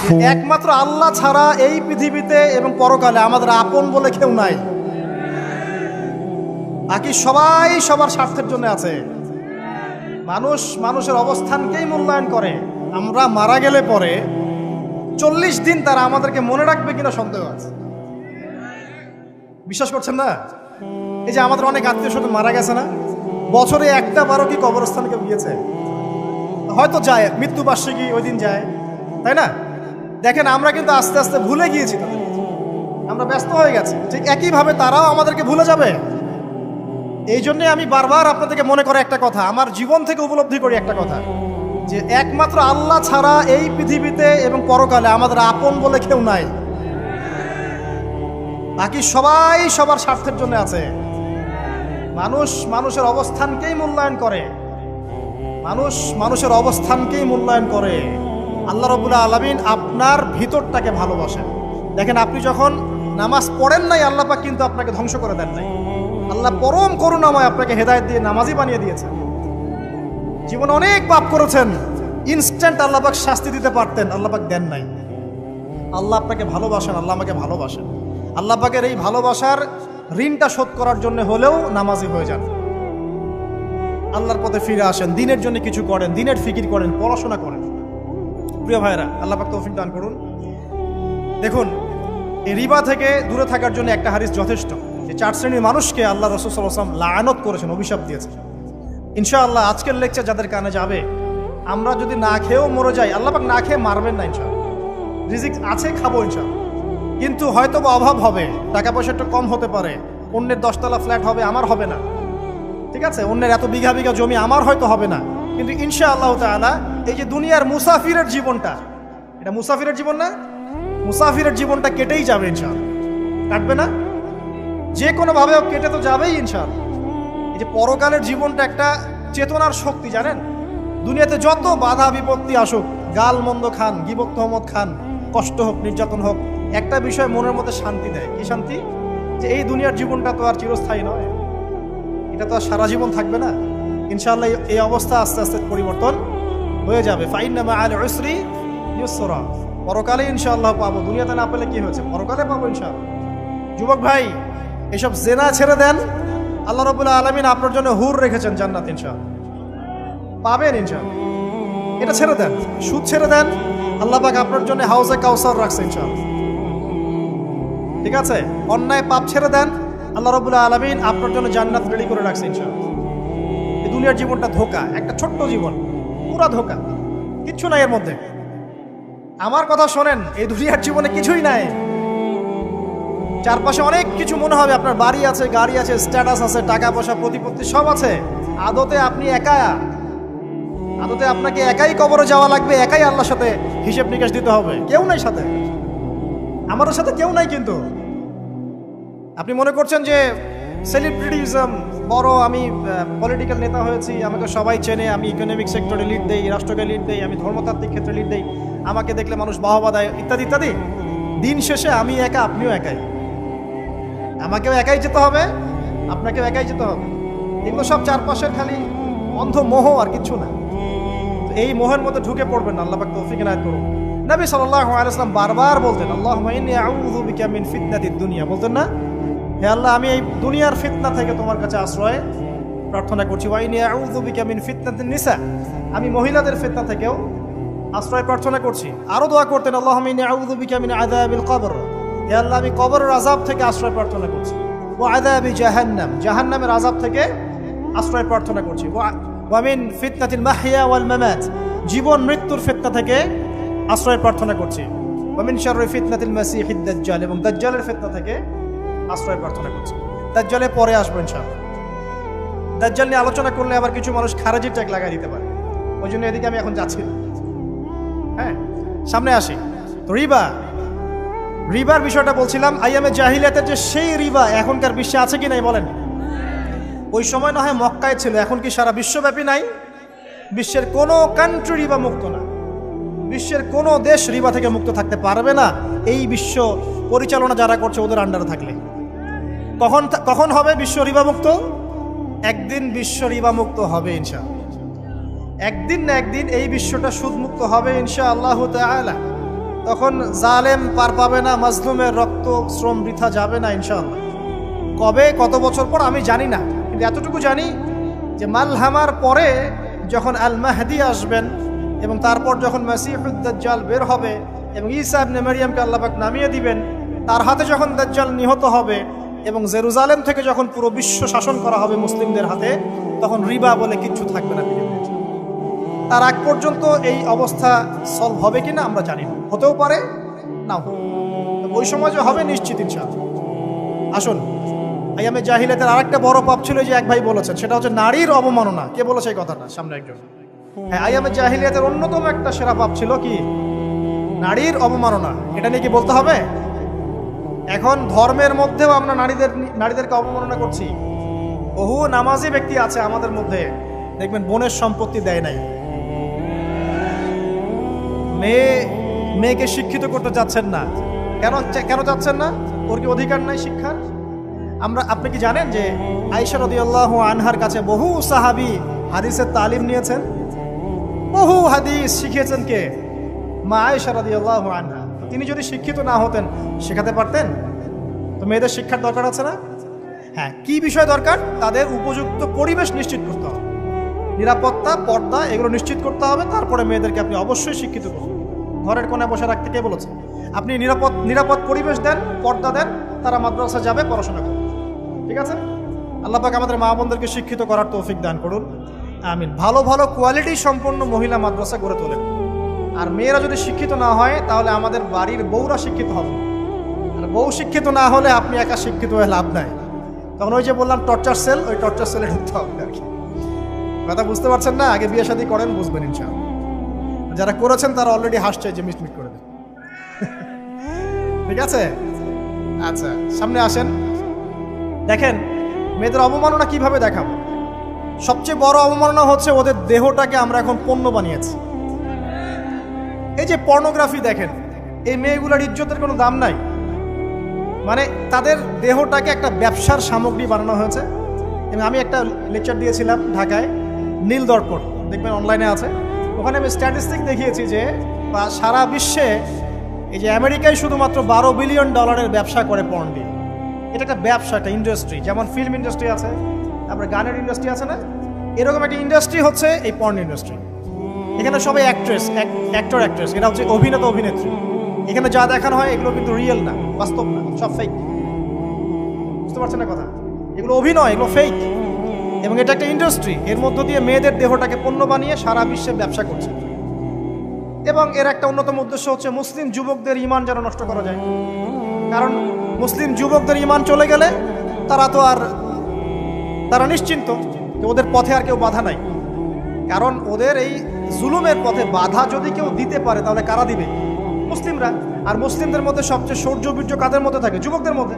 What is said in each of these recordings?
একমাত্র আল্লাহ ছাড়া এই পৃথিবীতে এবং পরকালে আমাদের আপন বলে কেউ নাই। বাকি সবাই সবার স্বার্থের জন্য আছে। মানুষ মানুষের অবস্থানকেই মূল্যায়ন করে। আমরা মারা গেলে পরে 40 দিন তারা আমাদেরকে মনে রাখবে কিনা সন্দেহ আছে। বিশ্বাস করছেন না? এই যে আমাদের অনেক আত্মীয় স্বজন মারা গেছে না, বছরে একটা বারো কি কবরস্থানে কেউ গিয়েছে? হয়তো যায়, মৃত্যুবার্ষিকী ওই দিন যায়, তাই না? দেখেন আমরা কিন্তু আস্তে আস্তে ভুলে গিয়েছি তাদের, আমরা ব্যস্ত হয়ে গেছি। ঠিক একইভাবে তারাও আমাদেরকে ভুলে যাবে। এই জন্যে আমি বারবার আপনাদেরকে মনে করে একটা কথা, আমার জীবন থেকে উপলব্ধি করি একটা কথা, যে একমাত্র আল্লাহ ছাড়া এই পৃথিবীতে এবং পরকালে আমাদের আপন বলে কেউ নাই। বাকি সবাই সবার স্বার্থের জন্য আছে। মানুষ মানুষের অবস্থানকেই মূল্যায়ন করে। মানুষ মানুষের অবস্থানকেই মূল্যায়ন করে। আল্লাহ রাব্বুল আলামিন আপনার ভিতরটাকে ভালোবাসেন। দেখেন, আপনি যখন নামাজ পড়েন নাই, আল্লাহ পাক কিন্তু আপনাকে ধ্বংস করে দেন নাই। আল্লাহ পরম করুণাময় আপনাকে হেদায়েত দিয়ে নামাজি বানিয়ে দিয়েছেন। জীবনে অনেক পাপ করেছেন, ইনস্ট্যান্ট আল্লাহ পাক শাস্তি দিতে পারতেন, আল্লাহ পাক দেন নাই। আল্লাহ আপনাকে ভালোবাসেন, আল্লাহ আমাকে ভালোবাসেন। আল্লাহ পাকের এই ভালোবাসার ঋণটা শোধ করার জন্য হলেও নামাজি হয়ে যান, আল্লাহর পথে ফিরে আসেন, দিনের জন্য কিছু করেন, দিনের ফিকির করেন, পড়াশোনা করেন। প্রিয় ভাইরা, আল্লাহ পাক তৌফিক দান করুন। দেখুন, এই রিবা থেকে দূরে থাকার জন্য একটা হাদিস যথেষ্ট, যে 4 শ্রেণীর মানুষকে আল্লাহ রাসূল সাল্লাল্লাহু আলাইহি ওয়াসাল্লাম লাআনত করেছেন, অভিশাপ দিয়েছেন। ইনশাআল্লাহ আজকের লেকচার যাদের কানে যাবে, আমরা যদি না খেয়েও মরে যাই, আল্লাহ পাক না খেয়ে মারবেন না ইনশাআল্লাহ। রিজিক আছে, খাবো ইনশাআল্লাহ। কিন্তু হয়তো বা অভাব হবে, টাকা পয়সা একটু কম হতে পারে, অন্যের 10 তলা ফ্ল্যাট হবে, আমার হবে না, ঠিক আছে? অন্যের এত বিঘা বিঘা জমি আমার হয়তো হবে না। কিন্তু ইনশাআল্লাহ তাআলা এই যে দুনিয়ার মুসাফিরের জীবনটা, এটা মুসাফিরের জীবন না? মুসাফিরের জীবনটা কেটেই যাবে ইনশাআল্লাহ। কাটবে না? যে কোনোভাবে কেটে তো যাবেই ইনশাআল্লাহ। এই যে পরকালের জীবনটা একটা চেতনার শক্তি, জানেন? দুনিয়াতে যত বাধা বিপত্তি আসুক, গাল মন্দ খান, গীবত তহমত খান, কষ্ট হোক, নির্যাতন হোক, একটা বিষয় মনের মধ্যে শান্তি দেয়। কি শান্তি? যে এই দুনিয়ার জীবনটা তো আর চিরস্থায়ী নয়, এটা তো আর সারা জীবন থাকবে না। ইনশাআল্লাহ এই অবস্থা আস্তে আস্তে পরিবর্তন হয়ে যাবে। ফাইন্না মাআল উসরি ইউসরা, পরকালে ইনশাআল্লাহ পাবো। দুনিয়াতে না পেলে কি হয়েছে, পরকালে পাবো ইনশাআল্লাহ। যুবক ভাই, এসব জেনা ছেড়ে দেন, আল্লাহ রাব্বুল আলামিন আপনার জন্য হুর রেখেছেন জান্নাত, ইনশাআল্লাহ পাবেন ইনশাআল্লাহ। এটা ছেড়ে দেন, সুদ ছেড়ে দেন, আল্লাহ পাক আপনার জন্য হাউজে কাউসার রাখছে ইনশাআল্লাহ, ঠিক আছে? অন্যায় পাপ ছেড়ে দেন, আল্লাহ রাব্বুল আলামিন আপনার জন্য জান্নাত রেডি করে রাখছে ইনশাআল্লাহ। এই দুনিয়ার জীবনটা ধোঁকা, একটা ছোট্ট জীবন, পুরা ধোঁকা, কিচ্ছু নাই এর মধ্যে। আমার কথা শোনেন, এই দুনিয়ার জীবনে কিছুই নাই। চারপাশে অনেক কিছু মনে হবে, আপনার বাড়ি আছে, গাড়ি আছে, স্ট্যাটাস আছে, টাকা পয়সা, প্রতিপত্তি সব আছে। আদতে আপনি একা, আদতে আপনাকে একাই কবরে যাওয়া লাগবে, একাই আল্লাহর সাথে হিসেব নিকাশ দিতে হবে। কেউ নাই সাথে, আমাদের সাথে কেউ নাই। কিন্তু আপনি মনে করছেন যে সেলিব্রিটিজম বড়, আমি পলিটিক্যাল নেতা হয়েছি, আমাকে সবাই চেনে, আমি ইকোনমিক সেক্টরে লিড দেই, রাষ্ট্রকে লিড দেই, আমি ধর্মতাত্ত্বিক ক্ষেত্রে লিড দেই, আমাকে দেখলে মানুষ বাহবা দেয়, ইত্যাদি ইত্যাদি। দিন শেষে আমি একা, আপনিও একাই। আমাকেও একাই যেতে হবে, আপনাকেও একাই যেতে হবে। এগুলো সব চারপাশের খালি অন্ধ মোহ, আর কিছু না। এই মোহের মধ্যে ঢুকে পড়বেন না, আল্লাহ পাক তৌফিক এনায়েত করুন। নবী সাল্লাল্লাহু আলাইহি ওয়াসাল্লাম বারবার বলতেন, আল্লাহুম্মা ইন্নী আউযু বিকা মিন ফিতনাতিদ দুনিয়া, বলতেন না? হে আল্লাহ, আমি এই দুনিয়ার ফিতনা থেকে তোমার কাছে আশ্রয় প্রার্থনা করছি। ওয়া ইন্নী আউযু বিকা মিন ফিতনাতিন নিসা, আমি মহিলাদের ফিতনা থেকেও আশ্রয় প্রার্থনা করছি। আরো দোয়া করতেন, আল্লাহুম্মা ইন্নী আউযু বিকা মিন আযাবিল কবর, হে আল্লাহ, আমি কবরের আযাব থেকে আশ্রয় প্রার্থনা করছি। ওয়া আযাবি জাহান্নাম, জাহান্নামের আযাব থেকে আশ্রয় প্রার্থনা করছি। ওয়া মিন ফিতনাতিল মাহইয়া ওয়াল মামাত, জীবন মৃত্যুর ফিতনা থেকে আশ্রয় প্রার্থনা করছি। ওয়া মিন শাররি ফিতনাতিল মাসিহিদ দাজ্জাল, এবং দাজ্জালের ফিতনা থেকে আশ্রয় প্রার্থনা করছি। দাজ্জালে পরে আসবো ইনশাআল্লাহ। দাজ্জাল নিয়ে আলোচনা করলে আবার কিছু মানুষ খারাজি ট্যাগ লাগাই দিতে পারে, ওই জন্য এদিকে আমি এখন যাচ্ছি না। হ্যাঁ, সামনে আসি। তো রিবার বিষয়টা বলছিলাম। আইয়ামে জাহিলিয়াতের যে সেই রিবা এখনকার বিশ্বে আছে কি নাই বলেন? ওই সময় না হয় মক্কায় ছিল, এখন কি সারা বিশ্বব্যাপী নাই? বিশ্বের কোনো কান্ট্রি রিবা মুক্ত না, বিশ্বের কোনো দেশ রিবা থেকে মুক্ত থাকতে পারবে না, এই বিশ্ব পরিচালনা যারা করছে ওদের আন্ডারে থাকলে। কখন হবে বিশ্ব রিবা মুক্ত? একদিন বিশ্ব রিবা মুক্ত হবে ইনশাআল্লাহ। একদিন না একদিন এই বিশ্বটা সুদমুক্ত হবে ইনশাআল্লাহু তাআলা। তখন জালেম পার পাবে না, মাজলুমের রক্ত শ্রম বৃথা যাবে না ইনশাআল্লাহ। কবে কত বছর পর আমি জানি না, কিন্তু এতটুকু জানি যে মালহামার পরে যখন আল মাহদি আসবেন এবং তারপর যখন মাসিহুদ দাজ্জাল বের হবে এবং ঈসা ইবনে মারইয়ামকে আল্লাহ পাক নামিয়ে দিবেন, তার হাতে যখন দাজ্জাল নিহত হবে এবং জেরুজালেম থেকে যখন পুরো বিশ্ব শাসন করা হবে মুসলিমদের হাতে, তখন রিবা বলে কিচ্ছু থাকবে না পৃথিবীতে। তার আগ পর্যন্ত এই অবস্থা সলভ হবে কিনা আমরা জানি না, হতেও পারে না। ওই সময় যে হবে নিশ্চিত ইনশাআল্লাহ। আসুন, আইয়ামে জাহিলিয়াতের আরেকটা বড় পাপ ছিল যে এক ভাই বলেছেন, সেটা হচ্ছে নারীর অবমাননা। কে বলেছে এই কথাটা? সামনে একজন। হ্যাঁ, আইয়ামে জাহিলিয়াতের অন্যতম একটা সেরা পাপ ছিল কি? নারীর অবমাননা। এটা নিয়ে কি বলতে হবে? এখন ধর্মের মধ্যেও আমরা নারীদেরকে অবমাননা করছি। বহু নামাজি ব্যক্তি আছে আমাদের মধ্যে, দেখবেন বোনের সম্পত্তি দেয় নাই, মেয়েকে শিক্ষিত করতে যাচ্ছেন না। কেন যাচ্ছেন না? ওর কি অধিকার নাই শিক্ষার? আপনি কি জানেন যে আয়েশা রাদিয়াল্লাহু আনহার কাছে বহু সাহাবী হাদিসের তালিম নিয়েছেন, বহু হাদিস শিখিয়েছেন কে? মা আয়েশা রাদিয়াল্লাহু আনহা। তিনি যদি শিক্ষিত না হতেন শেখাতে পারতেন? তো মেয়েদের শিক্ষার দরকার আছে না? হ্যাঁ, কি বিষয় দরকার? তাদের উপযুক্ত পরিবেশ নিশ্চিত করতে হবে, নিরাপত্তা, পর্দা এগুলো নিশ্চিত করতে হবে। তারপরে মেয়েদেরকে আপনি অবশ্যই শিক্ষিত করুন। ঘরের কোণে বসে রাখতে কে বলেছে? আপনি নিরাপদ পরিবেশ দেন, পর্দা দেন, তারা মাদ্রাসা যাবে, পড়াশোনা করবে। ঠিক আছে? আল্লাহ পাক আমাদের মা বোনদেরকে শিক্ষিত করার তৌফিক দান করুন, আমিন। ভালো ভালো কোয়ালিটি সম্পন্ন মহিলা মাদ্রাসা গড়ে তোলেন। আর মেয়েরা যদি শিক্ষিত না হয় তাহলে আমাদের বাড়ির বউরা শিক্ষিত হবে। আর বউ শিক্ষিত না হলে আপনি একা শিক্ষিত হয়ে লাভ নাই। তখন ওই যে বললাম টর্চার সেল, ওই টর্চার সেলে ঢুকতে হবে আর কি। কথা বুঝতে পারছেন না? আগে বিয়ে শাদী করেন, বুঝবেন ইনশাআল্লাহ। যারা করেছেন তারা অলরেডি হাসছে যে মিটমিট করে দেন। ঠিক আছে? আচ্ছা, সামনে আসেন। দেখেন মেয়েদের অবমাননা কিভাবে দেখাবো। সবচেয়ে বড় অবমাননা হচ্ছে ওদের দেহটাকে আমরা এখন পণ্য বানিয়েছি। এই যে পর্নোগ্রাফি দেখেন, এই মেয়েগুলোর ইজ্জতের কোনো দাম নাই। মানে তাদের দেহটাকে একটা ব্যবসার সামগ্রী বানানো হয়েছে। এবং আমি একটা লেকচার দিয়েছিলাম ঢাকায়, নীল দর্পণ, দেখবেন অনলাইনে আছে। ওখানে আমি স্ট্যাটিস্টিক দেখিয়েছি যে সারা বিশ্বে এই যে আমেরিকায় শুধুমাত্র $12 বিলিয়ন ব্যবসা করে পর্ন দিয়ে। এটা একটা ব্যবসা, একটা ইন্ডাস্ট্রি। যেমন ফিল্ম ইন্ডাস্ট্রি আছে, তারপরে গানের ইন্ডাস্ট্রি আছে না, এরকম একটা ইন্ডাস্ট্রি হচ্ছে এই পর্ন ইন্ডাস্ট্রি। এখানে সবাই অ্যাক্টর অ্যাক্ট্রেস, এরা হচ্ছে অভিনেতা অভিনেত্রী। এখানে যা দেখানো হয় এগুলো কিন্তু রিয়েল না, বাস্তব না, সব ফেক। বুঝতে পারছেন না কথা? এগুলো অভিনয়, এগুলো ফেক। এবং এটা একটা ইন্ডাস্ট্রি, এর মধ্য দিয়ে মেয়েদের দেহটাকে পণ্য বানিয়ে সারা বিশ্বে ব্যবসা করছে। এবং এর একটা অন্যতম উদ্দেশ্য হচ্ছে মুসলিম যুবকদের ঈমান যেন নষ্ট করা যায়। কারণ মুসলিম যুবকদের ঈমান চলে গেলে তারা নিশ্চিন্ত যে ওদের পথে আর কেউ বাধা নাই। কারণ ওদের এই জুলুমের পথে বাধা যদি কেউ দিতে পারে তাহলে কারা দিবে? মুসলিমরা। আর মুসলিমদের মধ্যে সবচেয়ে শৌর্য বীর্য কাদের মধ্যে থাকে? যুবকদের মধ্যে।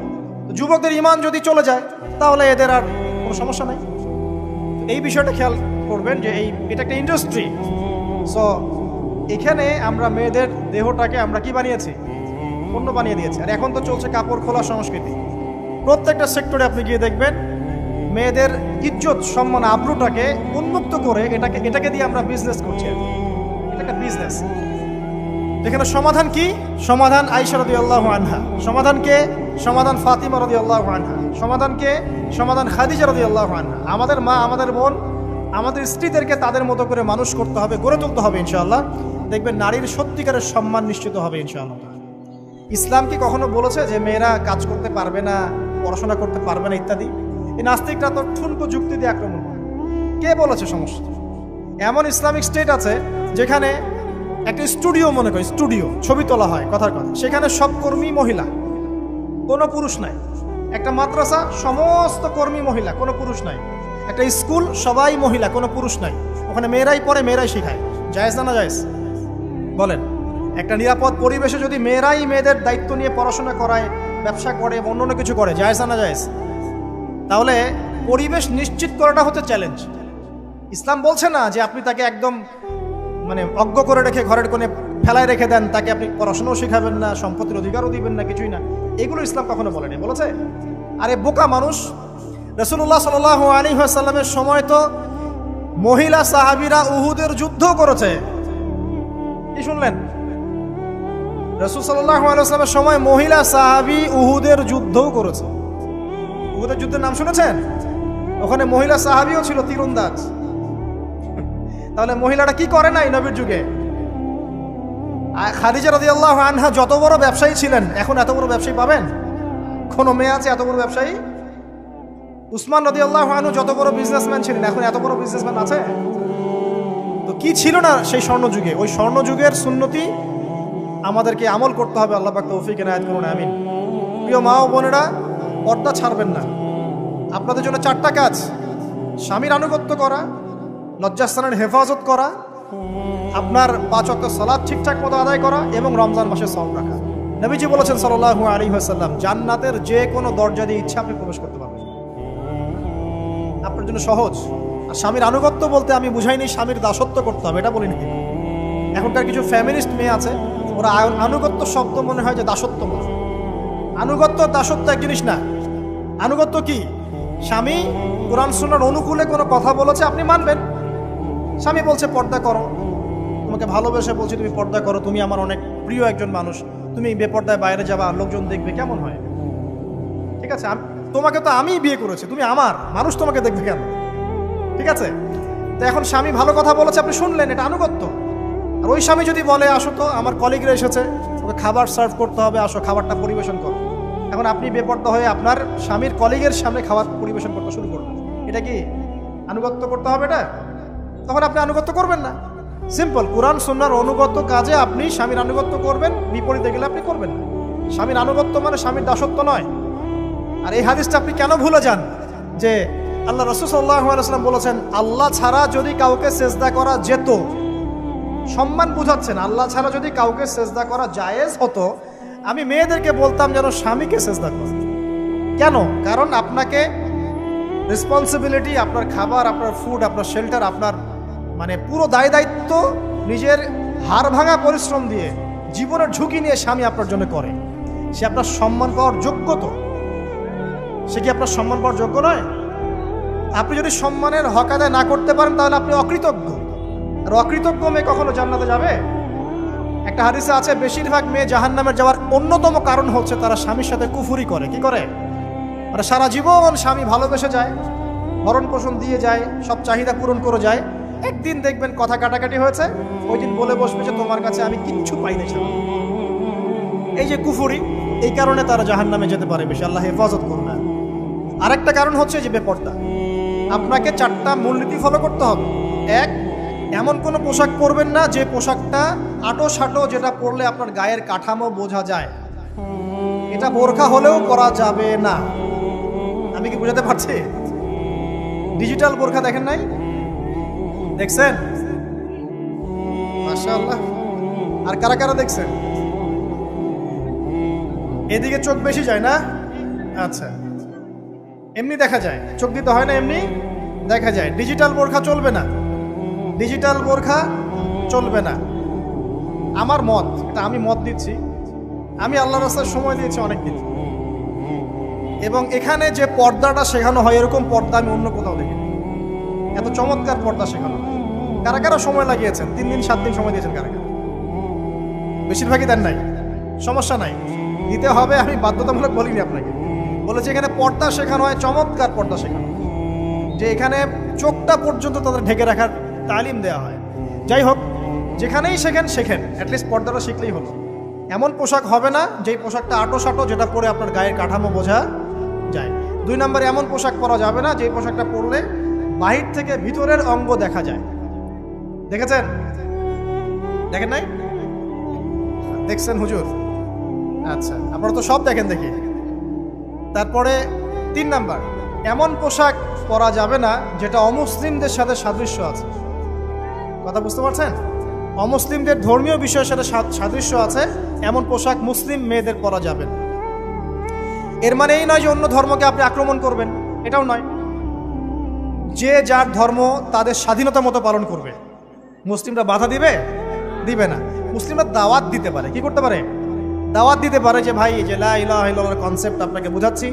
যুবকদের ঈমান যদি চলে যায় তাহলে এদের আর কোনো সমস্যা নাই। এই বিষয়টা খেয়াল করবেন যে এটা একটা ইন্ডাস্ট্রি। সো এখানে আমরা মেয়েদের দেহটাকে আমরা কি বানিয়েছি? পণ্য বানিয়ে দিয়েছি। আর এখন তো চলছে কাপড় খোলা সংস্কৃতি। প্রত্যেকটা সেক্টরে আপনি গিয়ে দেখবেন মেয়েদের ইজ্জত, সম্মান, আব্রুটাকে উন্মুক্ত করে এটাকে দিয়ে আমরা বিজনেস করছি। এটা একটা বিজনেস। এখানে সমাধান কি? সমাধান আয়েশা রাদিয়াল্লাহু আনহা। সমাধান কে? সমাধান ফাতিমা রাদিয়াল্লাহু আনহা। সমাধান কে? সমাধান খাদিজা রাদিয়াল্লাহু আনহা। আমাদের মা, আমাদের বোন, আমাদের স্ত্রীদেরকে তাদের মতো করে মানুষ করতে হবে, গড়ে তুলতে হবে ইনশাআল্লাহ। দেখবেন নারীর সত্যিকারের সম্মান নিশ্চিত হবে ইনশাআল্লাহ। ইসলাম কি কখনো বলেছে যে মেয়েরা কাজ করতে পারবে না, পড়াশোনা করতে পারবে না ইত্যাদি? এই নাস্তিকরা তো ঠুনকো যুক্তি দিয়ে আক্রমণ করে। কে বলেছে সমস্যা? এমন ইসলামিক স্টেট আছে যেখানে একটা স্টুডিও, মনে করি স্টুডিও, ছবি তোলা হয়, কথার কথা, সেখানে সব কর্মী মহিলা, কোনো পুরুষ নাই। একটা মাদ্রাসা, সমস্ত কর্মী মহিলা, কোনো পুরুষ নাই। একটা স্কুল, সবাই মহিলা, কোনো পুরুষ নাই। ওখানে মেয়েরাই পড়ে, মেয়েরাই শেখায়। জায়েজ না? না জায়েজ? বলেন। একটা নিরাপদ পরিবেশে যদি মেয়েরাই মেয়েদের দায়িত্ব নিয়ে পড়াশোনা করায়, ব্যবসা করে, অন্য কিছু করে, জায়েজ না? না জায়েজ? তাহলে পরিবেশ নিশ্চিত করাটা হচ্ছে চ্যালেঞ্জ। ইসলাম বলছে না যে আপনি তাকে একদম অজ্ঞ করে রেখে ঘরের কোণে ফেলায় রেখে দেন, তাকে আপনি পড়াশোনাও শেখাবেন না, সম্পত্তির অধিকারও দিবেন না, কিছুই না। এগুলো ইসলাম কখনো বলেনি। বলেছে? আরে বোকা মানুষ! রাসূলুল্লাহ সাল্লাল্লাহু আলাইহি ওয়াসাল্লামের সময় তো মহিলা সাহাবীরা উহুদের যুদ্ধ করেছে। কি শুনলেন? রাসূল সাল্লাল্লাহু আলাইহি ওয়াসাল্লামের সময় মহিলা সাহাবী উহুদের যুদ্ধও করেছে। উহুদের যুদ্ধের নাম শুনেছেন? ওখানে মহিলা সাহাবীও ছিল তীরন্দাজ। তাহলে মহিলাটা কি করে নাই নবীর যুগে? খাদিজা রাদিয়াল্লাহু আনহা যত বড় ব্যবসায়ী ছিলেন, এখন এত বড় ব্যবসায়ী পাবেন? কোন মেয়ে আছে এত বড় ব্যবসায়ী? উসমান রাদিয়াল্লাহু আনহু যত বড় বিজনেসম্যান ছিলেন, এখন এত বড় বিজনেসম্যান আছে? তো কি ছিল না সেই স্বর্ণ যুগে? ওই স্বর্ণ যুগের সুন্নতি আমাদেরকে আমল করতে হবে। আল্লাহ পাক তৌফিক এনায়েত করুন, আমিন। প্রিয় মা ও বোনেরা, পর্দা ছাড়বেন না। আপনাদের জন্য 4টা কাজ: স্বামীর আনুগত্য করা, লজ্জাস্থানের হেফাজত করা, আপনার 5 ওয়াক্ত সালাত ঠিকঠাক মতো আদায় করা এবং রমজান মাসে সওম রাখা। নবীজি বলেছেন সাল্লাল্লাহু আলাইহি ওয়াসাল্লাম, জান্নাতের যে কোনো দরজা দিয়ে ইচ্ছা আপনি প্রবেশ করতে পারবেন। আপনার জন্য সহজ। আর স্বামীর আনুগত্য বলতে আমি বুঝাইনি স্বামীর দাসত্ব করতে হবে, এটা বলিনি। এখনকার কিছু ফ্যামিলিস্ট মেয়ে আছে, ওরা আনুগত্য শব্দ মনে হয় যে দাসত্ব মনে হয়। আনুগত্য দাসত্ব এক জিনিস না। আনুগত্য কি? স্বামী কোরআন সুন্নাহর অনুকূলে কোনো কথা বলেছে, আপনি মানবেন। স্বামী বলছে পর্দা করো, তোমাকে ভালোবেসে বলছি তুমি পর্দা করো, তুমি আমার অনেক প্রিয় একজন মানুষ, তুমি বেপর্দায় বাইরে যাবা, লোকজন দেখবে, কেমন হয়? ঠিক আছে, তোমাকে তো আমিই বিয়ে করেছি, তুমি আমার, মানুষ তোমাকে দেখবে কেন? ঠিক আছে, তো এখন স্বামী ভালো কথা বলেছে, আপনি শুনলেন, এটা আনুগত্য। আর ওই স্বামী যদি বলে আসো তো আমার কলিগরা এসেছে, ওকে খাবার সার্ভ করতে হবে, আসো খাবারটা পরিবেশন করো, এখন আপনি বেপর্দা হয়ে আপনার স্বামীর কলিগের সামনে খাবার পরিবেশন করতে শুরু করবেন, এটা কি আনুগত্য করতে হবে? এটা তখন আপনি আনুগত্য করবেন না। সিম্পল, কোরআন সুন্নাহর অনুগত কাজে আপনি স্বামীর আনুগত্য করবেন, বিপরীতে গেলে আপনি করবেন না। স্বামীর আনুগত্য মানে স্বামীর দাসত্ব নয়। আর এই হাদিসটা আপনি কেন ভুলে যান যে আল্লাহ রাসূল সাল্লাল্লাহু আলাইহি ওয়াসাল্লাম বলেছেন আল্লাহ ছাড়া যদি কাউকে সেজদা করা যেত, সম্মান বুঝাচ্ছেন, আল্লাহ ছাড়া যদি কাউকে সেজদা করা জায়েজ হতো, আমি মেয়েদেরকে বলতাম যেন স্বামীকে সেজদা করে। কেন? কারণ আপনাকে রেসপন্সিবিলিটি, আপনার খাবার, আপনার ফুড, আপনার শেল্টার, আপনার মানে পুরো দায় দায়িত্ব নিজের হাড় ভাঙা পরিশ্রম দিয়ে, জীবনের ঝুঁকি নিয়ে স্বামী আপনার জন্য করে। সে আপনার সম্মান পাওয়ার যোগ্য তো? সে কি আপনার সম্মান পাওয়ার যোগ্য নয়? আপনি যদি সম্মানের হক আদায় না করতে পারেন তাহলে আপনি অকৃতজ্ঞ। আর অকৃতজ্ঞ মেয়ে কখনো জান্নাতে যাবে? একটা হাদিসে আছে বেশিরভাগ মেয়ে জাহান্নামের যাওয়ার অন্যতম কারণ হচ্ছে তারা স্বামীর সাথে কুফরি করে। কি করে? মানে সারা জীবন স্বামী ভালোবেসে যায়, ভরণ পোষণ দিয়ে যায়, সব চাহিদা পূরণ করে যায়, একদিন দেখবেন কথা কাটাকাটি হয়েছে, ওই দিন বলে বসবে যে তোমার কাছে আমি কিচ্ছু পাই না। এই যে কুফরি, এই কারণে তারা জাহান্নামে যেতে পারে বেশি। আল্লাহ হেফাজত করবে। আরেকটা কারণ হচ্ছে যে বেপর্দা। আপনাকে 4টা মূলনীতি ফলো করতে হবে। 1, এমন কোনো পোশাক পরবেন না যে পোশাকটা আটো সাটো, যেটা পরলে আপনার গায়ের কাঠামো বোঝা যায়। এটা বোরখা হলেও পরা যাবে না। আমি কি বুঝাতে পারছি? ডিজিটাল বোরখা দেখেন নাই? দেখছেন? মাশাআল্লাহ। আর কারা কারা দেখছেন? এদিকে চোখ বেশি যায় না? আচ্ছা, এমনি দেখা যায়, চোখ দিতে হয় না, এমনি দেখা যায়। ডিজিটাল বোরখা চলবে না, ডিজিটাল বোরখা চলবে না। আমার মত, এটা আমি মত দিচ্ছি, আমি আল্লাহর রাস্তায় সময় দিয়েছি অনেক দিন, এবং এখানে যে পর্দাটা শেখানো হয় এরকম পর্দা আমি অন্য কোথাও দেখিনি। এত চমৎকার পর্দা শেখানো হয়। কারা কারা সময় লাগিয়েছেন? 3 দিন 7 দিন সময় দিয়েছেন কারা কারা? বেশিরভাগই দেন নাই। সমস্যা নাই, দিতে হবে, আমি বাধ্যতামূলক বলিনি আপনাকে। বলেছি এখানে পর্দা শেখানো হয়, চমৎকার পর্দা শেখানো হয়, যে এখানে চোখটা পর্যন্ত তাদের ঢেকে রাখার তালিম দেওয়া হয়। যাই হোক, যেখানেই শেখেন, অ্যাটলিস্ট পর্দাটা শিখলেই হলো। এমন পোশাক হবে না যেই পোশাকটা আটো সাটো, যেটা পরে আপনার গায়ের কাঠামো বোঝা যায়। 2 নম্বরে এমন পোশাক পরা যাবে না যেই পোশাকটা পরলে বাহির থেকে ভিতরের অঙ্গ দেখা যায়। দেখেছেন? দেখেন নাই? দেখছেন হুজুর? আচ্ছা, আপনারা তো সব দেখেন দেখি। তারপরে 3 নাম্বার, এমন পোশাক পরা যাবে না যেটা অমুসলিমদের সাথে সাদৃশ্য আছে। কথা বুঝতে পারছেন? অমুসলিমদের ধর্মীয় বিষয়ের সাথে সাদৃশ্য আছে এমন পোশাক মুসলিম মেয়েদের পরা যাবে না। এর মানে এই নয় যে অন্য ধর্মকে আপনি আক্রমণ করবেন, এটাও নয়। যে যার ধর্ম তাদের স্বাধীনতা মতো পালন করবে। মুসলিমরা বাধা দিবে না। মুসলিমরা দাওয়াত দিতে পারে। কি করতে পারে? দাওয়াত দিতে পারে যে ভাই, যে লা ইলাহা ইল্লাল্লাহর কনসেপ্ট আপনাকে বুঝাচ্ছি,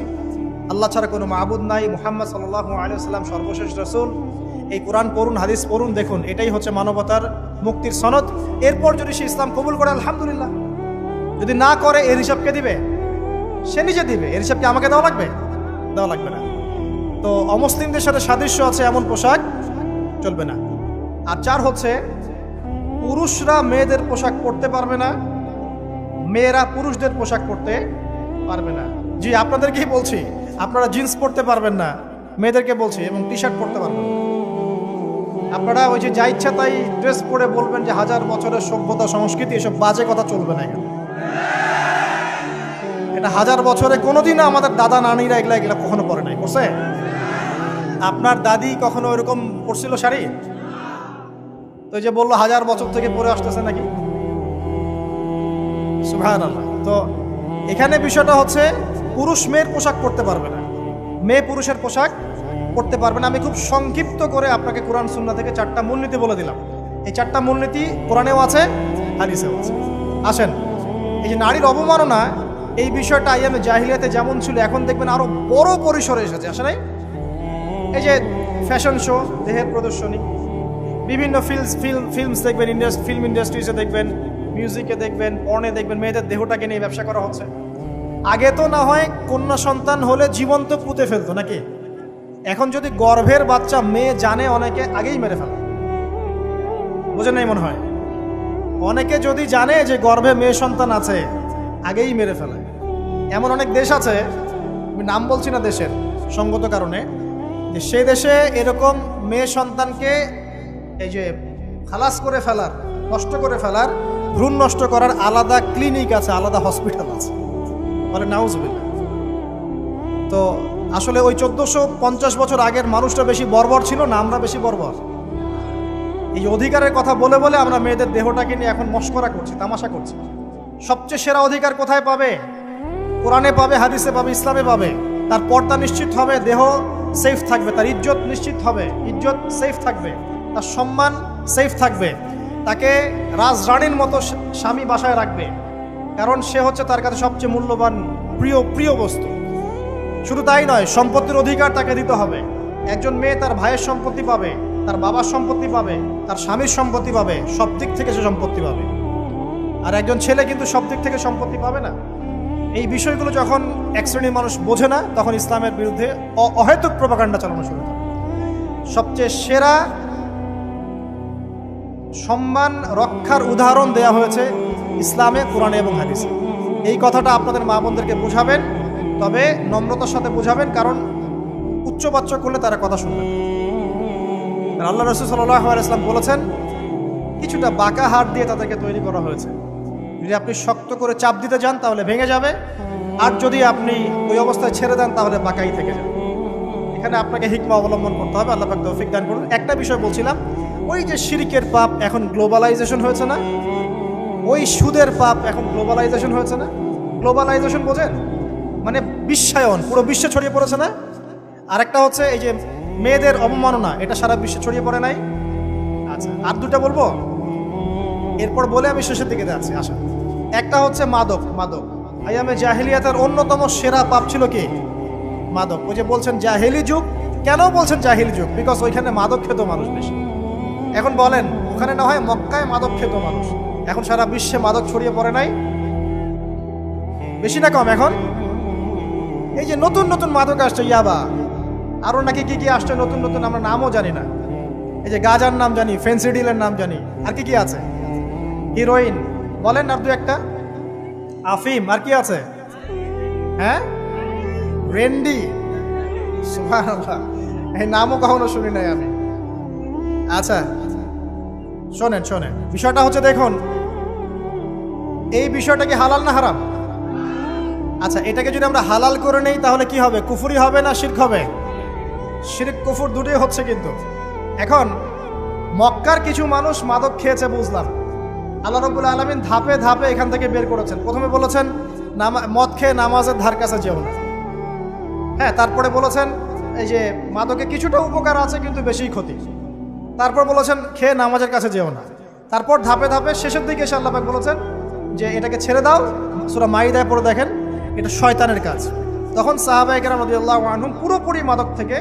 আল্লাহ ছাড়া কোনো মাবুদ নাই, মুহাম্মদ সাল্লাল্লাহু আলাইহি ওয়াসাল্লাম সর্বশেষ রাসূল, এই কোরআন পড়ুন, হাদিস পড়ুন, দেখুন এটাই হচ্ছে মানবতার মুক্তির সনদ। এরপর যদি সে ইসলাম কবুল করে আলহামদুলিল্লাহ, যদি না করে এর হিসাব কে দিবে? সে নিজে দিবে। এর হিসাব কি আমাকে দেওয়া লাগবে? দেওয়া লাগবে না। তো অমুসলিমদের সাথে সাদৃশ্য আছে এমন পোশাক চলবে না। আর 4 হচ্ছে পুরুষরা মেয়েদের পোশাক পরতে পারবে না, মেয়েরা পুরুষদের পোশাক পরতে পারবে না। জি, আপনাদেরকেই বলছি, আপনারা জিন্স পরতে পারবেন না, মেয়েদেরকে বলছি, এবং টি শার্ট পরতে পারবেন না। আপনারা ওই যে যা ইচ্ছা তাই ড্রেস পরে বলবেন যে 1000 বছরের সভ্যতা সংস্কৃতি, এসব বাজে কথা চলবে না এখানে। এটা 1000 বছরে কোনোদিনও আমাদের দাদা নানিরা এগুলা কখনো পরে নাই। করছে? আপনার দাদি কখনো ওইরকম পরছিল শাড়ি? তো যে বললো 1000 বছর থেকে পরে আসতেছে নাকি? সুবহানাল্লাহ। তো এখানে বিষয়টা হচ্ছে পুরুষ মেয়ের পোশাক পরতে পারবে না, মেয়ে পুরুষের পোশাক পরতে পারবে না। আমি খুব সংক্ষিপ্ত করে আপনাকে কোরআন সুন্নাহ থেকে 4টা মূলনীতি বলে দিলাম। এই 4টা মূলনীতি কোরআনেও আছে, হাদিসেও আছে। আসেন, এই যে নারীর অবমাননা, এই বিষয়টা আইয়ামে জাহিলিয়াতে যেমন ছিল, এখন দেখবেন আরো বড় পরিসরে এসেছে। আসে নাই? এই যে ফ্যাশন শো, দেহের প্রদর্শনী, বিভিন্ন ফিল্মস দেখবেন, ফিল্ম ইন্ডাস্ট্রিজে দেখবেন, মিউজিকে দেখবেন, পর্নে দেখবেন, মেয়েদের দেহটাকে নিয়ে ব্যবসা করা হচ্ছে। আগে তো না হয় কন্যা সন্তান হলে জীবন্ত পুঁতে ফেলতো নাকি? এখন যদি গর্ভের বাচ্চা মেয়ে জানে, অনেকে আগেই মেরে ফেলে। বুঝেন নাই মনে হয়? অনেকে যদি জানে যে গর্ভে মেয়ে সন্তান আছে, আগেই মেরে ফেলে। এমন অনেক দেশ আছে, আমি নাম বলছি না দেশের সঙ্গত কারণে, যে সেই দেশে এরকম মেয়ে সন্তানকে এই যে খালাস করে ফেলার, নষ্ট করে ফেলার, ভ্রূণ নষ্ট করার আলাদা ক্লিনিক আছে, আলাদা হসপিটাল আছে। বলে নাউজুবিল্লাহ। তো আসলে ওই 1450 বছর আগের মানুষটা বেশি বর্বর ছিল না আমরা বেশি বর্বর? এই অধিকারের কথা বলে বলে আমরা মেয়েদের দেহটাকে নিয়ে এখন মস্করা করছি, তামাশা করছি। সবচেয়ে সেরা অধিকার কোথায় পাবে? কোরআনে পাবে, হাদিসে পাবে, ইসলামে পাবে। তার পর্দা নিশ্চিত হবে, দেহ সেফ থাকবে, তার ইজ্জত নিশ্চিত হবে, ইজ্জত সেফ থাকবে, তার সম্মান সেফ থাকবে, তাকে রাজরানীর মতো স্বামী বাসায় রাখবে, কারণ সে হচ্ছে তার কাছে সবচেয়ে মূল্যবান প্রিয় বস্তু। শুধু তাই নয়, সম্পত্তির অধিকার তাকে দিতে হবে। একজন মেয়ে তার ভাইয়ের সম্পত্তি পাবে, তার বাবার সম্পত্তি পাবে, তার স্বামীর সম্পত্তি পাবে, সব দিক থেকে সে সম্পত্তি পাবে। আর একজন ছেলে কিন্তু সব দিক থেকে সম্পত্তি পাবে না। এই বিষয়গুলো যখন এক শ্রেণীর মানুষ বোঝে না, তখন ইসলামের বিরুদ্ধে অহেতুক প্রপাগান্ডা চালানো শুরু করে। সবচেয়ে সেরা সম্মান রক্ষার উদাহরণ দেয়া হয়েছে ইসলামে, কোরআনে এবং হাদিসে। এই কথাটা আপনাদের মা বোনদেরকে বোঝাবেন, তবে নম্রতার সাথে বোঝাবেন, কারণ উচ্চবাচ্য করলে তারা কথা শুনবেন। আল্লাহ রাসূল সাল্লাল্লাহু আলাইহি ওয়াসাল্লাম বলেছেন, কিছুটা বাঁকা হাড় দিয়ে তাদেরকে তৈরি করা হয়েছে। যদি আপনি শক্ত করে চাপ দিতে যান তাহলে ভেঙে যাবে, আর যদি আপনি ওই অবস্থায় ছেড়ে দেন তাহলে বাঁকাই থেকে যাবে। এখানে আপনাকে হিকমা অবলম্বন করতে হবে। আল্লাহ পাক তৌফিক দান করুন। একটা বিষয় বলছিলাম, ওই যে শিরকের পাপ এখন গ্লোবালাইজেশন হয়েছে না, ওই সুদের পাপ এখন গ্লোবালাইজেশন হয়েছে না। গ্লোবালাইজেশন বোঝেন? মানে বিশ্বায়ন, পুরো বিশ্বে ছড়িয়ে পড়েছে না। আরেকটা হচ্ছে এই যে মেয়েদের অবমাননা, এটা সারা বিশ্বে ছড়িয়ে পড়ে নাই? আচ্ছা, আর দুটা বলবো, এরপর বলে আমি শেষের দিকে যাচ্ছি। আসা, একটা হচ্ছে মাদক। আইয়ামে জাহিলিয়াতের অন্যতম সেরা পাপ ছিল কি? মাদক। ওই যে বলছেন জাহিলি যুগ, কেন বলছেন জাহিলি যুগ? বিকজ ওইখানে মাদক খেত মানুষ বেশি। এখন বলেন, ওখানে না হয় মক্কায় মাদক খেত মানুষ, এখন সারা বিশ্বে মাদক ছড়িয়ে পড়ে নাই? বেশি না কম? এখন এই যে নতুন নতুন মাদক আসছে, ইয়াবা, আরো নাকি কি কি আসছে নতুন নতুন, আমরা নামও জানি না। এই যে গাজার নাম জানি, ফেন্সিডিলের নাম জানি, আর কি কি আছে, হিরোইন বলেন, আর দু একটা, আফিম, আর কি আছে? হ্যাঁ, রেন্ডি, সুবহানাল্লাহ, এই নামও কখনো শুনি নাই আমি। আচ্ছা শোনেন, বিষয়টা হচ্ছে, দেখুন এই বিষয়টা কি হালাল না হারাম? আচ্ছা, এটাকে যদি আমরা হালাল করে নেই তাহলে কি হবে? কুফরি হবে না শিরক হবে? শিরক কুফর দুটোই হচ্ছে। কিন্তু এখন মক্কার কিছু মানুষ মাদক খেয়েছে বুঝলাম, আল্লাহ রাব্বুল আলামিন ধাপে ধাপে এখান থেকে বের করেছেন। প্রথমে বলেছেন মদ খেয়ে নামাজের ধার কাছে যেও না। হ্যাঁ, তারপরে বলেছেন এই যে মাদকে কিছুটা উপকার আছে কিন্তু বেশি ক্ষতি। তারপর বলেছেন খেয়ে নামাজের কাছে যেও না। তারপর ধাপে ধাপে শেষের দিকে এসে আল্লাহ পাক বলেছেন যে এটাকে ছেড়ে দাও। সূরা মাইদায় পড়ে দেখেন, এটা শয়তানের কাজ। তখন সাহাবায়ে কেরাম রাদিয়াল্লাহু আনহুম পুরোপুরি মাদক থেকে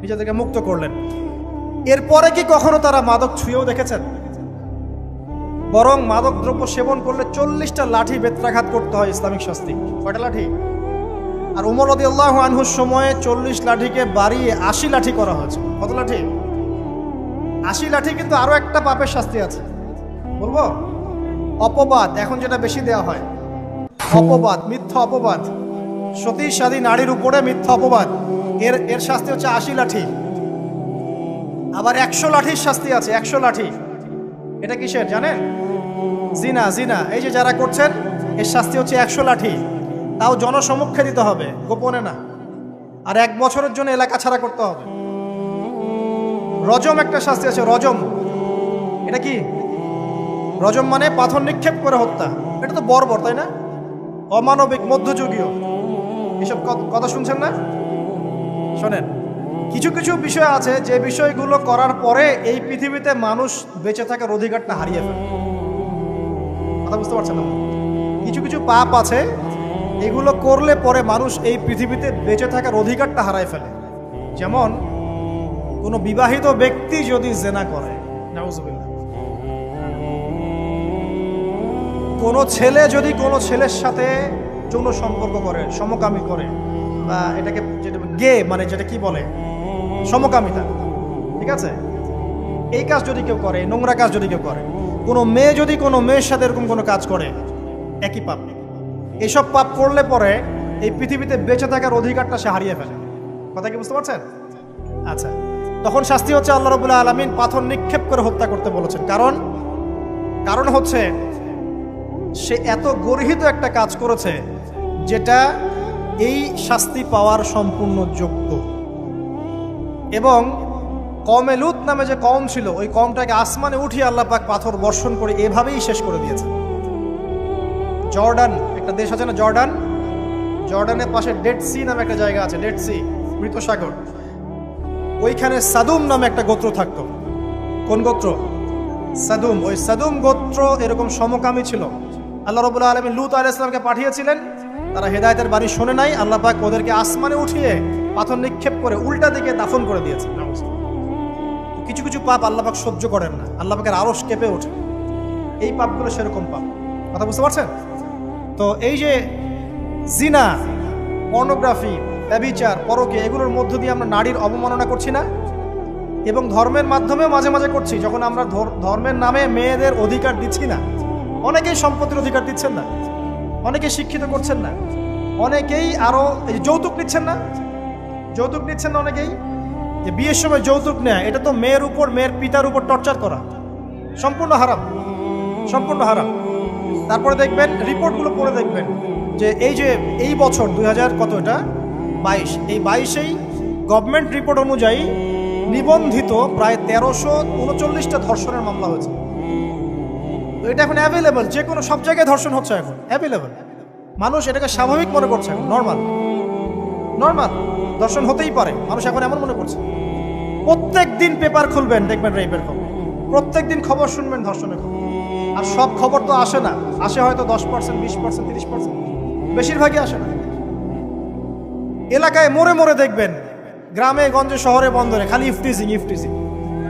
নিজেদেরকে মুক্ত করলেন। এরপরে কি কখনো তারা মাদক ছুঁয়েও দেখেছেন? বরং মাদকদ্রব্য সেবন করলে 40টা লাঠি বেত্রাঘাত করতে হয় ইসলামিক শাস্তি। কয়টা লাঠি? আর উমর রাদিয়াল্লাহু আনহুর সময়ে 40 লাঠিকে বাড়িয়ে 80 লাঠি করা হয়েছে। কত লাঠি? 80 লাঠি। কিন্তু আরো একটা পাপের শাস্তি আছে, বলবো? অপবাদ। এখন যেটা বেশি দেওয়া হয়, অপবাদ, মিথ্যা অপবাদ, সতী সাদী নারীর উপরে মিথ্যা অপবাদ, এর শাস্তি হচ্ছে 80 লাঠি। আবার 100 লাঠির শাস্তি আছে, 100 লাঠি। এটা কিসের জানেন? জিনা। জিনা এই যে যারা করছেন, এর শাস্তি হচ্ছে 100 লাঠি। তাও জনসমক্ষে দিতে হবে, গোপনে না। আর 1 বছরের জন্য এলাকা ছাড়া করতে হবে। রজম একটা শাস্তি আছে, রজম। এটা কি? রজম মানে পাথর নিক্ষেপ করে হত্যা। এটা তো বর্বর, তাই না? অমানবিক, মধ্যযুগীয়। এসব কথা শুনছেন না? শোনেন, কিছু কিছু বিষয় আছে যে বিষয়গুলো করার পরে এই পৃথিবীতে মানুষ বেঁচে থাকার অধিকারটা হারিয়ে ফেলে। কথা বুঝতে পারছেন না? কিছু কিছু পাপ আছে, এগুলো করলে পরে মানুষ এই পৃথিবীতে বেঁচে থাকার অধিকারটা হারায় ফেলে। যেমন কোনো বিবাহিত ব্যক্তি যদি জেনা করে, নাউজুবিল্লাহ, কোনো ছেলে যদি কোনো ছেলের সাথে যৌন সম্পর্ক করে, সমকামী করে, বা এটাকে যেটা গে মানে যেটা কি বলে, সমকামিতা, ঠিক আছে, এই কাজ যদি কেউ করে, নোংরা কাজ যদি কেউ করে, কোনো মেয়ে যদি কোনো মেয়ের সাথে এরকম কোনো কাজ করে, একই পাপ। এইসব পাপ করলে পরে এই পৃথিবীতে বেঁচে থাকার অধিকারটা সে হারিয়ে ফেলে। কথা কি বুঝতে পারছেন? আচ্ছা, তখন শাস্তি হচ্ছে আল্লাহ রাব্বুল আলামিন পাথর নিক্ষেপ করে হত্যা করতে বলেছেন। কারণ হচ্ছে সে এত গর্হিত একটা কাজ করেছে যেটা এই শাস্তি পাওয়ার সম্পূর্ণ যোগ্য। এবং কওমে লূত নামে যে কওম ছিল, ওই কওমটাকে আসমানে উঠিয়ে আল্লাহ পাক পাথর বর্ষণ করে এভাবেই শেষ করে দিয়েছে। জর্ডান একটা দেশ আছে না, জর্ডান, জর্ডানের পাশে ডেড সি নামে একটা জায়গা আছে, ডেড সি, মৃত সাগর। ওইখানে সাদুম নামে একটা গোত্র থাকতো। কোন গোত্র? সাদুম। ওই সাদুম গোত্র এরকম সমকামী ছিল। আল্লাহ রাব্বুল আলামিন লূত আলাইহিস সালামকে পাঠিয়েছিলেন, তারা হেদায়েতের বাণী শোনে নাই। আল্লাহ পাক ওদেরকে আসমানে উঠিয়ে পাথর নিক্ষেপ করে উল্টা দিকে দাফন করে দিয়েছে। কিছু কিছু পাপ আল্লাহ পাক সহ্য করেন না, আল্লাহ পাকের আরশ কেঁপে ওঠে। এই পাপগুলো সেরকম পাপ। কথা বুঝতে পারছেন? তো এই যে জিনা, পর্নোগ্রাফি, ব্যভিচার, পরকে, এগুলোর মধ্য দিয়ে আমরা নারীর অবমাননা করছি না? এবং ধর্মের মাধ্যমেও মাঝে মাঝে করছি, যখন আমরা ধর্মের নামে মেয়েদের অধিকার দিচ্ছি না। অনেকেই সম্পত্তির অধিকার দিচ্ছেন না, অনেকে শিক্ষিত করছেন না, অনেকেই আরো যৌতুক নিচ্ছেন না, যৌতুক নিচ্ছেন না অনেকেই। যে বিয়ের সময় যৌতুক নেয়, এটা তো মেয়ের উপর, মেয়ের পিতার উপর টর্চার করা, সম্পূর্ণ হারাম, সম্পূর্ণ হারাম। তারপরে দেখবেন, রিপোর্টগুলো পড়ে দেখবেন যে এই বছর 2000 কত, এটা 22, এই 22-এই গভর্নমেন্ট রিপোর্ট অনুযায়ী নিবন্ধিত প্রায় 1339টা ধর্ষণের মামলা হয়েছে। তো এটা এখন অ্যাভেলেবল, যে কোনো সব জায়গায় ধর্ষণ হচ্ছে, এখন অ্যাভেলেবল। মানুষ এটাকে স্বাভাবিক মনে করছে, এখন নর্মাল, নর্মাল ধর্ষণ হতেই পারে, মানুষ এখন এমন মনে করছে। প্রত্যেক দিন পেপার খুলবেন, দেখবেন রেপের খবর, প্রত্যেক দিন খবর শুনবেন ধর্ষণের খবর। আর সব খবর তো আসে না, আসে হয়তো 10%, 20%, 30%, বেশিরভাগই আসে না। এলাকায় মোড়ে মোড়ে দেখবেন, গ্রামে গঞ্জে শহরে বন্দরে খালি ইফটিজিং, ইফটিজিং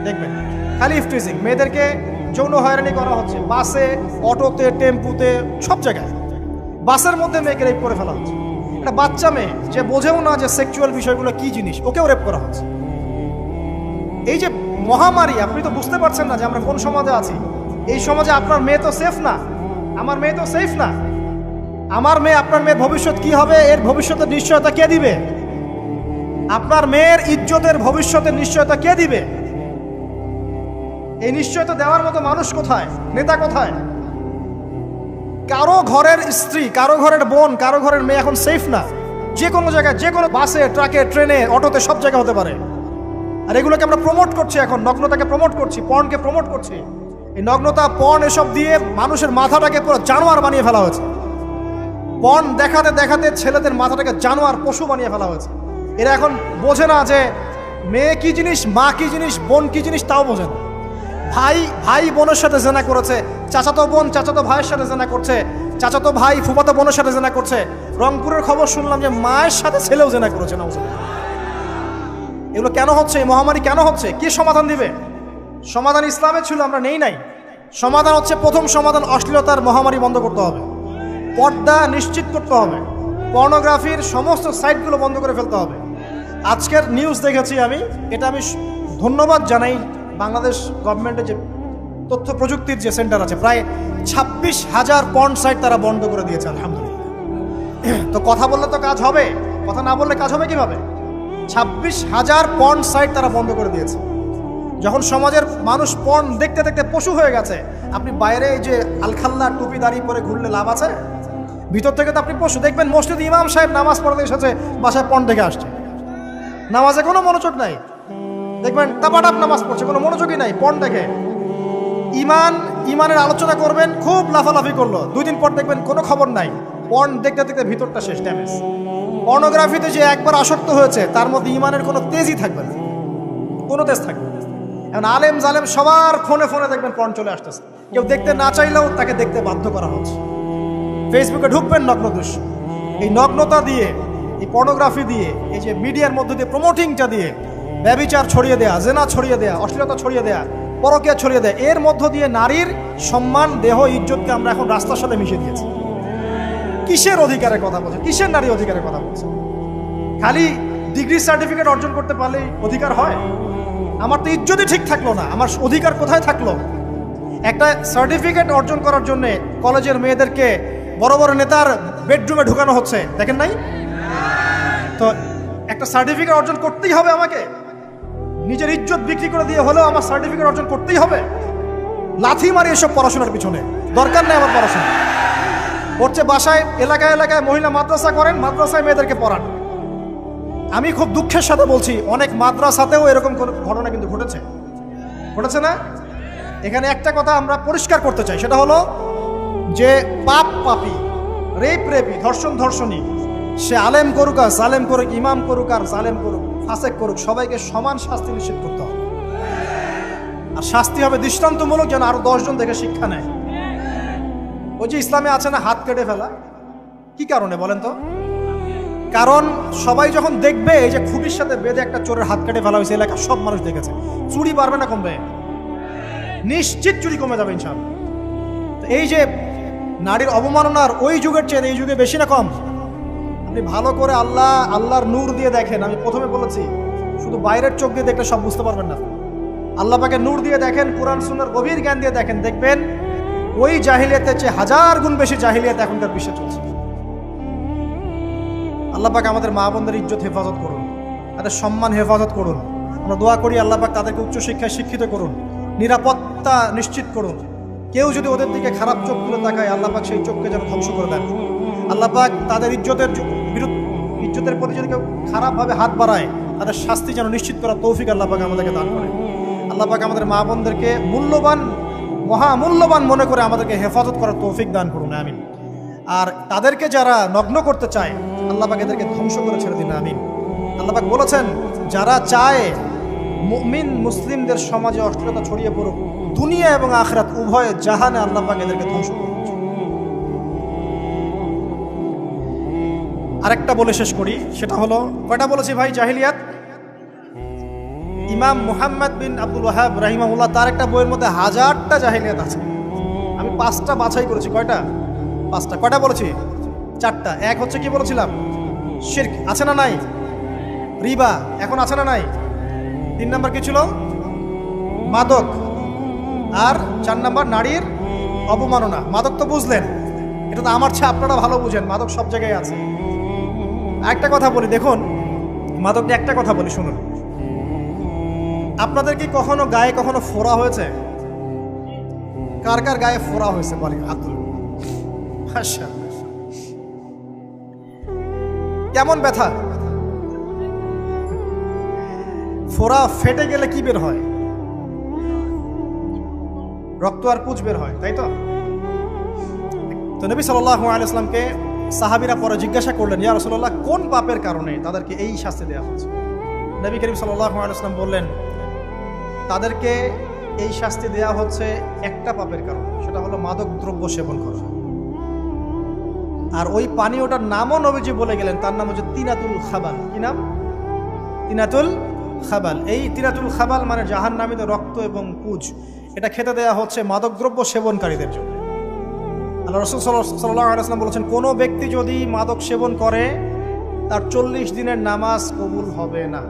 দেখবেন, খালি ইফটিজিং। মেয়েদেরকে যৌন হয়রানি করা হচ্ছে, বাসে, অটোতে, টেম্পুতে, সব জায়গায়। বাসের মধ্যে মেয়েকে রেপ করে ফেলা হচ্ছে। একটা বাচ্চা মেয়ে যে বোঝেও না যে সেক্সুয়াল বিষয়গুলো কি জিনিস, ওকেও রেপ করা হচ্ছে। এই যে মহামারী, আপনি তো বুঝতে পারছেন না যে আমরা কোন সমাজে আছি। এই সমাজে আপনার মেয়ে তো সেফ না, আমার মেয়ে তো সেফ না। আমার মেয়ে, আপনার মেয়ের ভবিষ্যৎ কি হবে, এর ভবিষ্যতের নিশ্চয়তা কে দিবে? আপনার মেয়ের ইজ্জতের ভবিষ্যতের নিশ্চয়তা কে দিবে? এই নিশ্চয়তা দেওয়ার মতো মানুষ কোথায়, নেতা কোথায়? কারো ঘরের স্ত্রী, কারো ঘরের বোন, কারো ঘরের মেয়ে এখন সেফ না। যে কোনো জায়গায়, যে কোনো বাসে, ট্রাকে, ট্রেনে, অটোতে, সব জায়গায় হতে পারে। আর এগুলোকে আমরা প্রমোট করছি, এখন নগ্নতাকে প্রমোট করছি, পর্নকে প্রমোট করছি। এই নগ্নতা, পর্ন, এসব দিয়ে মানুষের মাথাটাকে পুরো জানোয়ার বানিয়ে ফেলা হয়েছে। পর্ন দেখাতে দেখাতে ছেলেদের মাথাটাকে জানোয়ার, পশু বানিয়ে ফেলা হয়েছে। এরা এখন বোঝে না যে মেয়ে কি জিনিস, মা কি জিনিস, বোন কি জিনিস, তাও বোঝে না। ভাই বোনের সাথে জেনা করেছে, চাচাতো বোন চাচাতো ভাইয়ের সাথে জেনা করছে, চাচাতো ভাই ফুফাতো বোনের সাথে জেনা করছে। রংপুরের খবর শুনলাম যে মায়ের সাথে ছেলেও জেনা করেছে। না, এগুলো কেন হচ্ছে? এই মহামারী কেন হচ্ছে? কি সমাধান দিবে? সমাধান ইসলামে ছিল, আমরা নেই নাই। সমাধান হচ্ছে, প্রথম সমাধান অশ্লীলতার মহামারী বন্ধ করতে হবে, পর্দা নিশ্চিত করতে হবে, পর্নোগ্রাফির সমস্ত সাইটগুলো বন্ধ করে ফেলতে হবে। আজকের নিউজ দেখেছি আমি, এটা আমি ধন্যবাদ জানাই বাংলাদেশ গভর্নমেন্টের যে তথ্য প্রযুক্তির যে সেন্টার আছে, প্রায় 26,000 পর্ন সাইট তারা বন্ধ করে দিয়েছে, আলহামদুলিল্লাহ। তো কথা বললে তো কাজ হবে, কথা না বললে কাজ হবে কিভাবে? 26,000 পর্ন সাইট তারা বন্ধ করে দিয়েছে। যখন সমাজের মানুষ পর্ন দেখতে দেখতে পশু হয়ে গেছে, আপনি বাইরে এই যে আলখাল্লা টুপি দাঁড়িয়ে পরে ঘুরলে লাভ আছে? ভিতর থেকে তো আপনি পশু। দেখবেন মসজিদ ইমাম সাহেব নামাজ পড়তে এসেছে, বাসায় পর্ন দেখে আসছে, নামাজে কোনো মনোযোগ নাই। দেখবেন টাপাটাপ নামাজ পড়ছে, কোনো মনোযোগই নাই, পর্ন দেখে। ইমানের আলোচনা করবেন, খুব লাফালাফি করলো, 2 দিন পর দেখবেন কোনো খবর নাই, পর্ন দেখতে দেখতে ভিতরটা শেষ, ড্যামেজ। পর্নোগ্রাফিতে যে একবার আসক্ত হয়েছে, তার মধ্যে ইমানের কোনো তেজই থাকবে না, কোনো তেজ থাকবে না। এখন আলেম জালেম সবার ফোনে ফোনে দেখবেন পর্ন চলে আসতেছে, কেউ দেখতে না চাইলেও তাকে দেখতে বাধ্য করা হচ্ছে। ফেসবুকে ঢুকবেন নগ্ন দৃশ্য, এই নগ্নতা দিয়ে, এই পর্নোগ্রাফি দিয়ে, এই যে মিডিয়ার মধ্যে দিয়ে প্রমোটিংটা দিয়ে ব্যভিচার ছড়িয়ে দেয়া, জেনা ছড়িয়ে দেয়া, অশ্লীলতা ছড়িয়ে দেয়া, পরকীয়া ছড়িয়ে দেয়, এর মধ্য দিয়ে নারীর সম্মান, দেহ, ইজ্জতকে আমরা এখন রাস্তার সাথে মিশিয়ে দিয়েছি। কিসের অধিকারের কথা বলছে? কিসের নারী অধিকারের কথা বলছে? খালি ডিগ্রি সার্টিফিকেট অর্জন করতে পারলেই অধিকার হয়? আমার তো ইজ্জতই ঠিক থাকলো না, আমার অধিকার কোথায় থাকলো? একটা সার্টিফিকেট অর্জন করার জন্য কলেজের মেয়েদেরকে বড় বড় নেতার বেডরুমে ঢুকানো হচ্ছে, দেখেন নাই? তো একটা সার্টিফিকেট অর্জন করতেই হবে আমাকে, নিজের ইজ্জত বিক্রি করে দিয়ে হলেও আমার সার্টিফিকেট অর্জন করতেই হবে। লাথি মারি এসব পড়াশোনার পিছনে, দরকার নেই আমার পড়াশোনা। হচ্ছে বাসায় এলাকায় এলাকায় মহিলা মাদ্রাসা করেন, মাদ্রাসায় মেয়েদেরকে পড়ান। আমি খুব দুঃখের সাথে বলছি, অনেক মাদ্রাসাতেও এরকম ঘটনা কিন্তু ঘটেছে না? এখানে একটা কথা আমরা পরিষ্কার করতে চাই, সেটা হলো যে পাপী, রেপী, ধর্ষণী, সে আলেম করুক আর জালেম করুক, ইমাম করুক আর জালেম করুক, ফাসেক করুক, সবাইকে সমান শাস্তি নিশ্চিত করতে হবে। আর শাস্তি হবে দৃষ্টান্তমূলক, যেন আরো 10 জন দেখে শিক্ষা নেয়। ওই যে ইসলামে আছে না হাত কেটে ফেলা, কি কারণে বলেন তো? কারণ সবাই যখন দেখবে এই যে খুঁটির সাথে বেঁধে একটা চোরের হাত কেটে ফেলা হয়েছে, এলাকার সব মানুষ দেখেছে, চুরি বাড়বে না কমবে? নিশ্চিত চুরি কমে যাবে ইনশাআল্লাহ। তো এই যে নারীর অবমাননার ওই যুগের চেয়ে এই যুগে বেশি না কম? আপনি ভালো করে আল্লাহর নূর দিয়ে দেখেন। আমি প্রথমে বলেছি, শুধু বাইরের চোখ দিয়ে দেখলে সব বুঝতে পারবেন না। আল্লাহ পাকে নূর দিয়ে দেখেন, কোরআন সুন্নাহর গভীর জ্ঞান দিয়ে দেখেন, দেখবেন ওই জাহিলিয়াতের চেয়ে 1000 গুণ বেশি জাহিলিয়াত এখনকার বিশ্বে চলছে। আল্লাহ পাক আমাদের মা বোনদের ইজ্জত হেফাজত করুন, তাদের সম্মান হেফাজত করুন। আমরা দোয়া করি আল্লাহ পাক তাদেরকে উচ্চশিক্ষায় শিক্ষিত করুন, নিরাপত্তা নিশ্চিত করুন। কেউ যদি ওদের দিকে খারাপ চোখ তুলে তাকায়, আল্লাহ পাক সেই চোখকে যেন ধ্বংস করে দেন। আল্লাহ পাক তাদের ইজ্জতের প্রতি যদি কেউ খারাপভাবে হাত বাড়ায়, তাদের শাস্তি যেন নিশ্চিত করার তৌফিক আল্লাহ পাক আমাদেরকে দান করে। আল্লাহ পাক আমাদের মা বোনদেরকে মহামূল্যবান মনে করে আমাদেরকে হেফাজত করার তৌফিক দান করুন, আমিন। আর তাদেরকে যারা নগ্ন করতে চায়, আল্লাহ পাক এদেরকে ধ্বংস করে ছেড়ে দিন, আমিন। আল্লাহ পাক বলেছেন, যারা চায় মুমিন মুসলিমদের সমাজে অশ্লীলতা ছড়িয়ে পড়ুক, দুনিয়া এবং আখিরাত উভয় জাহানে আল্লাহ পাক এদেরকে ধ্বংস করুন। আরেকটা বলে শেষ করি, সেটা হলো, কয়টা বলেছি ভাই জাহিলিয়াত? ইমাম মুহাম্মদ বিন আব্দুল ওয়াহাব রাহিমাহুল্লাহ, তার একটা বইয়ের মধ্যে 1000টা জাহিলিয়াত আছে। আমি 5টা বাছাই করেছি। কয়টা? 5টা। কয়টা বলেছি? 4টা। এক হচ্ছে কি বলেছিলাম? শিরক, আছে না নাই? রিবা এখন আছে না নাই? 3 নাম্বার কি ছিল? মাদক। আর 4 নাম্বার নারীর অবমাননা। মাদক তো বুঝলেন, এটা তো আমার চেয়ে আপনারা ভালো বুঝেন, মাদক সব জায়গায় আছে। একটা কথা বলি, দেখুন মাদক নিয়ে একটা কথা বলি, শুনুন। আপনাদের কি কখনো গায়ে কখনো ফোড়া হয়েছে? কার কার গায়ে ফোড়া হয়েছে বলি? আব্দুল, আচ্ছা, কেমন ব্যথা? ফোড়া ফেটে গেলে কি বের হয়? রক্ত আর পুঁজ বের হয়, তাই তো? তো নবী সাল্লাল্লাহু আলাইহি ওয়াসাল্লামকে সাহাবীরা পরে জিজ্ঞাসা করলেন, ইয়া রাসূলুল্লাহ, কোন পাপের কারণে তাদেরকে এই শাস্তি দেওয়া হচ্ছে? নবী করিম সাল্লাল্লাহু আলাইহি ওয়াসাল্লাম বললেন, তাদেরকে এই শাস্তি দেওয়া হচ্ছে একটা পাপের কারণে, সেটা হলো মাদক দ্রব্য সেবন করা। আর ওই পানীয়টার নামও নবীজি বলে গেলেন, তার নাম হচ্ছে তিনাতুল খাবাল। কি নাম? তিনাতুল খাবাল। এই তিনাতুল খাবাল মানে জাহান্নামীদের রক্ত এবং পুঁজ। এটা খেতে দেয়া হচ্ছে মাদকদ্রব্য সেবনকারীদের জন্য। আল্লাহ রাসূল সাল্লাল্লাহু আলাইহি ওয়াসাল্লাম বলেছেন, কোনো ব্যক্তি যদি মাদক সেবন করে তার 40 দিনের নামাজ কবুল হবে না।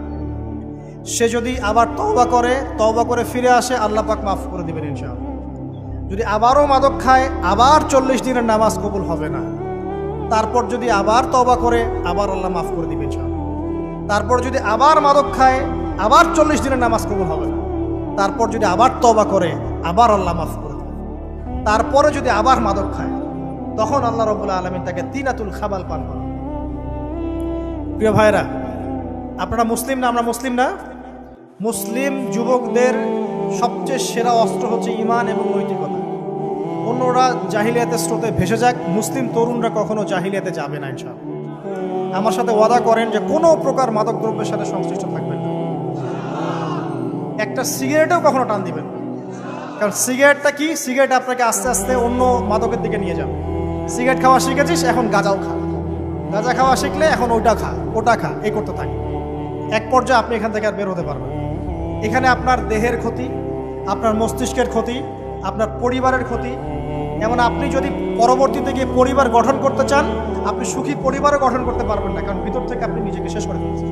সে যদি আবার তওবা করে ফিরে আসে, আল্লাহ পাক মাফ করে দিবেন ইনশাআল্লাহ। যদি আবারও মাদক খায়, আবার 40 দিনের নামাজ কবুল হবে না। তারপর যদি আবার তওবা করে, আবার আল্লাহ মাফ করে দিবেন ইনশাআল্লাহ। তারপর যদি আবার মাদক খায়, আবার 40 দিনের নামাজ কবুল হবে না। তারপর যদি আবার তওবা করে, আবার আল্লাহ মাফ করে দিবেন। তারপরে যদি আবার মাদক খায়, তখন আল্লাহ রাব্বুল আলামিন তাকে তিনাতুল খাবাল পান করান। প্রিয় ভাইরা, আপনারা মুসলিম না? আমরা মুসলিম না? মুসলিম যুবকদের সবচেয়ে সেরা অস্ত্র হচ্ছে ঈমান এবং নৈতিকতা। অন্যরা জাহিলিয়াতের স্রোতে ভেসে যাক, মুসলিম তরুণরা কখনো জাহিলিয়াতে যাবে না ইনশাআল্লাহ। আমার সাথে ওয়াদা করেন যে কোনো প্রকার মাদকদ্রব্যের সাথে সংশ্লিষ্ট থাকবেন না। একটা সিগারেটেও কখনো টান দিবেন না। কারণ সিগারেটটা কি? সিগারেট আপনাকে আস্তে আস্তে অন্য মাদকের দিকে নিয়ে যাবে। সিগারেট খাওয়া শিখেছিস, এখন গাঁজাও খা। গাঁজা খাওয়া শিখলে এখন ওটা খা, এই করতে থাকে। এক পর্যায়ে আপনি এখান থেকে আর বের হতে পারবেন। এখানে আপনার দেহের ক্ষতি, আপনার মস্তিষ্কের ক্ষতি, আপনার পরিবারের ক্ষতি। এমন আপনি যদি পরবর্তীতে গিয়ে পরিবার গঠন করতে চান, আপনি সুখী পরিবারও গঠন করতে পারবেন না, কারণ ভিতর থেকে আপনি নিজেকে শেষ করে ফেলছেন।